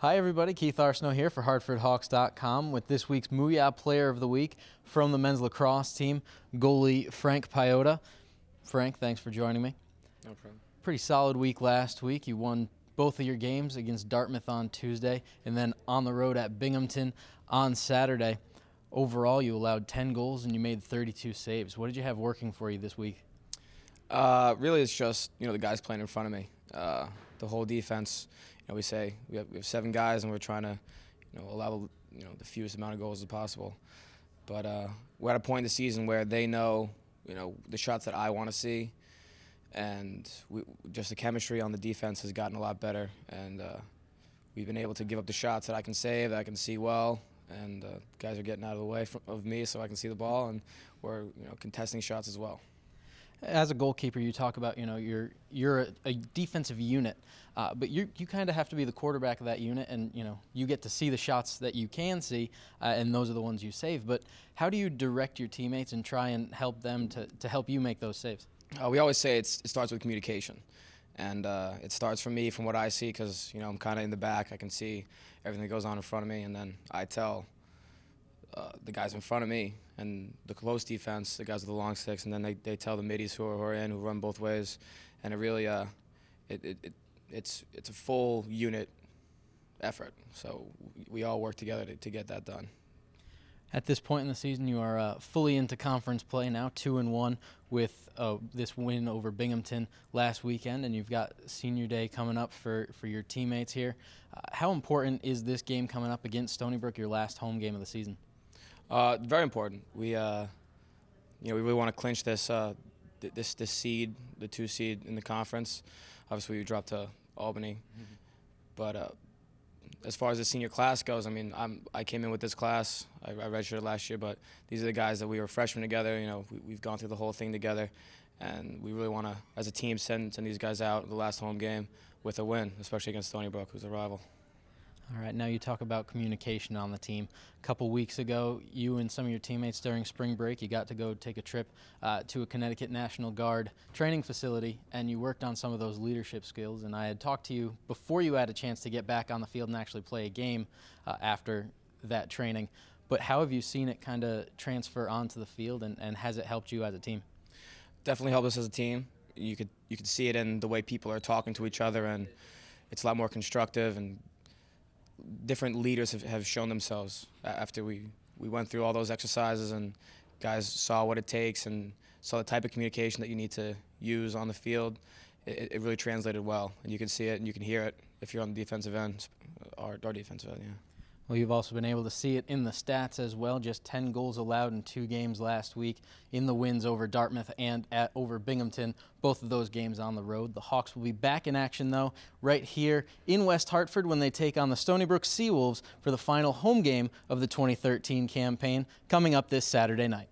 Hi everybody, Keith Arsenault here for HartfordHawks.com with this week's Mooyah Player of the Week from the men's lacrosse team, goalie Frank Piechota. Frank, thanks for joining me. No problem. Pretty solid week last week. You won both of your games against Dartmouth on Tuesday and then on the road at Binghamton on Saturday. Overall, you allowed 10 goals and you made 32 saves. What did you have working for you this week? Really, it's just the guys playing in front of me. The whole defense. We say we have 7 guys, and we're trying to allow the fewest amount of goals as possible. But we're at a point in the season where they know the shots that I want to see, and just the chemistry on the defense has gotten a lot better, and we've been able to give up the shots that I can save, that I can see well, and guys are getting out of the way of me so I can see the ball, and we're contesting shots as well. As a goalkeeper, you talk about you're a defensive unit, but you kind of have to be the quarterback of that unit, and you get to see the shots that you can see, and those are the ones you save. But how do you direct your teammates and try and help them to help you make those saves? We always say it starts with communication, and it starts from me, from what I see, because I'm kind of in the back. I can see everything that goes on in front of me, and then I tell the guys in front of me and the close defense, the guys with the long sticks, and then they tell the middies who are in, who run both ways, and it really it's a full unit effort. So we all work together to get that done. At this point in the season, you are fully into conference play now, 2-1 with this win over Binghamton last weekend, and you've got Senior Day coming up for your teammates here. How important is this game coming up against Stony Brook, your last home game of the season? Very important. We really want to clinch this seed, the 2 seed in the conference. Obviously, we dropped to Albany, but as far as the senior class goes, I came in with this class. I redshirted last year, but these are the guys that we were freshmen together. We've gone through the whole thing together, and we really want to, as a team, send these guys out the last home game with a win, especially against Stony Brook, who's a rival. All right, now you talk about communication on the team. A couple weeks ago, you and some of your teammates during spring break, you got to go take a trip to a Connecticut National Guard training facility, and you worked on some of those leadership skills. And I had talked to you before you had a chance to get back on the field and actually play a game after that training. But how have you seen it kind of transfer onto the field, and has it helped you as a team? Definitely helped us as a team. You could see it in the way people are talking to each other, and it's a lot more constructive, and different leaders have shown themselves after we went through all those exercises, and guys saw what it takes and saw the type of communication that you need to use on the field. It really translated well, and you can see it and you can hear it if you're on the defensive end, our defensive end, yeah. Well, you've also been able to see it in the stats as well. Just 10 goals allowed in 2 games last week in the wins over Dartmouth and over Binghamton, both of those games on the road. The Hawks will be back in action, though, right here in West Hartford when they take on the Stony Brook Seawolves for the final home game of the 2013 campaign coming up this Saturday night.